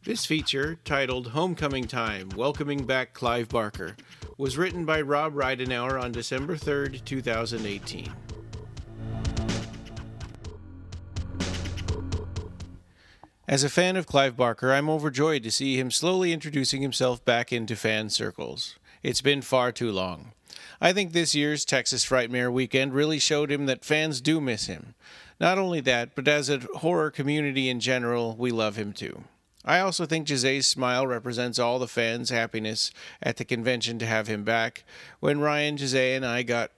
This feature, titled Homecoming Time, Welcoming Back Clive Barker, was written by Rob RIDENOUR on December 3rd, 2018. As a fan of Clive Barker, I'm overjoyed to see him slowly introducing himself back into fan circles. It's been far too long. I think this year's Texas Frightmare Weekend really showed him that fans do miss him. Not only that, but as a horror community in general, we love him too. I also think José's smile represents all the fans' happiness at the convention to have him back. When Ryan, José, and I got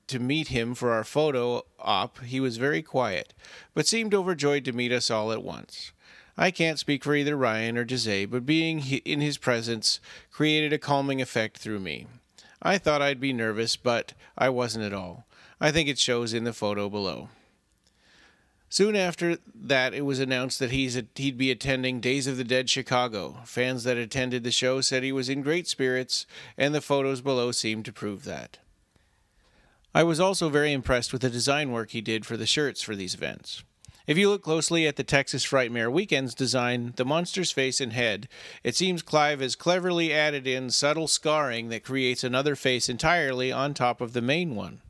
to meet him for our photo op, he was very quiet, but seemed overjoyed to meet us all at once. I can't speak for either Ryan or José, but being in his presence created a calming effect through me. I thought I'd be nervous, but I wasn't at all. I think it shows in the photo below. Soon after that, it was announced that he'd be attending Days of the Dead Chicago. Fans that attended the show said he was in great spirits, and the photos below seemed to prove that. I was also very impressed with the design work he did for the shirts for these events. If you look closely at the Texas Frightmare Weekend's design, the monster's face and head, it seems Clive has cleverly added in subtle scarring that creates another face entirely on top of the main one.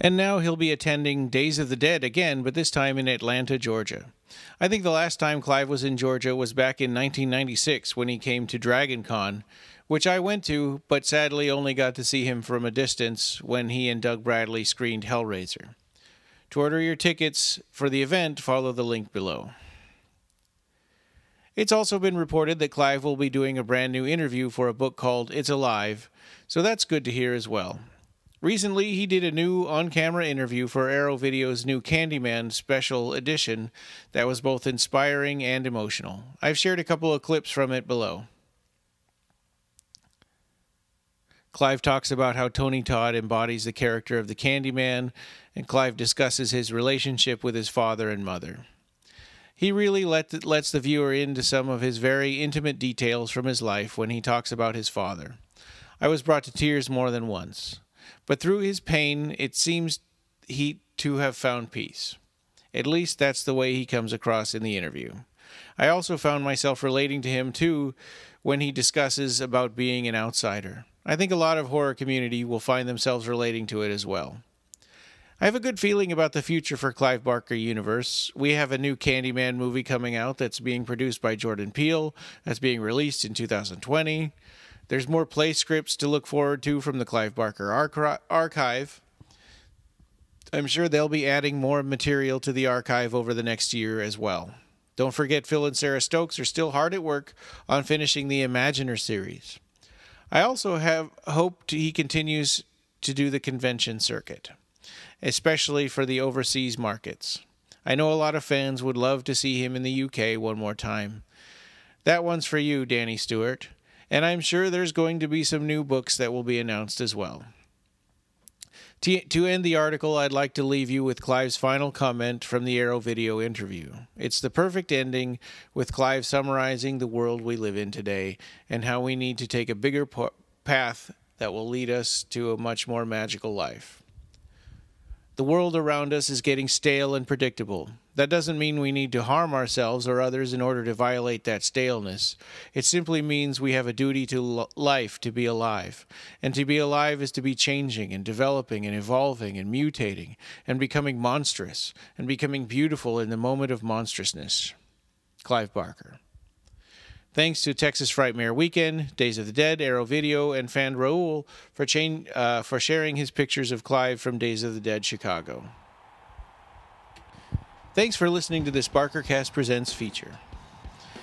And now he'll be attending Days of the Dead again, but this time in Atlanta, Georgia. I think the last time Clive was in Georgia was back in 1996 when he came to Dragon Con, which I went to, but sadly only got to see him from a distance when he and Doug Bradley screened Hellraiser. To order your tickets for the event, follow the link below. It's also been reported that Clive will be doing a brand new interview for a book called It's Alive, so that's good to hear as well. Recently, he did a new on-camera interview for Arrow Video's new Candyman special edition that was both inspiring and emotional. I've shared a couple of clips from it below. Clive talks about how Tony Todd embodies the character of the Candyman, and Clive discusses his relationship with his father and mother. He really lets the viewer into some of his very intimate details from his life when he talks about his father. I was brought to tears more than once. But through his pain, it seems he to have found peace. At least that's the way he comes across in the interview. I also found myself relating to him too when he discusses about being an outsider. I think a lot of horror community will find themselves relating to it as well. I have a good feeling about the future for Clive Barker universe. We have a new Candyman movie coming out that's being produced by Jordan Peele, that's being released in 2020. There's more play scripts to look forward to from the Clive Barker archive. I'm sure they'll be adding more material to the archive over the next year as well. Don't forget Phil and Sarah Stokes are still hard at work on finishing the Imaginer series. I also have hoped he continues to do the convention circuit, especially for the overseas markets. I know a lot of fans would love to see him in the UK one more time. That one's for you, Danny Stewart. And I'm sure there's going to be some new books that will be announced as well. To end the article, I'd like to leave you with Clive's final comment from the Arrow Video interview. It's the perfect ending, with Clive summarizing the world we live in today and how we need to take a bigger path that will lead us to a much more magical life. The world around us is getting stale and predictable. That doesn't mean we need to harm ourselves or others in order to violate that staleness. It simply means we have a duty to life to be alive. And to be alive is to be changing and developing and evolving and mutating and becoming monstrous and becoming beautiful in the moment of monstrousness. Clive Barker. Thanks to Texas Frightmare Weekend, Days of the Dead, Arrow Video, and fan Raul for sharing his pictures of Clive from Days of the Dead Chicago. Thanks for listening to this BarkerCast Presents feature.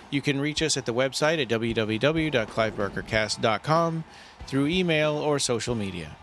You can reach us at the website at www.clivebarkercast.com through email or social media.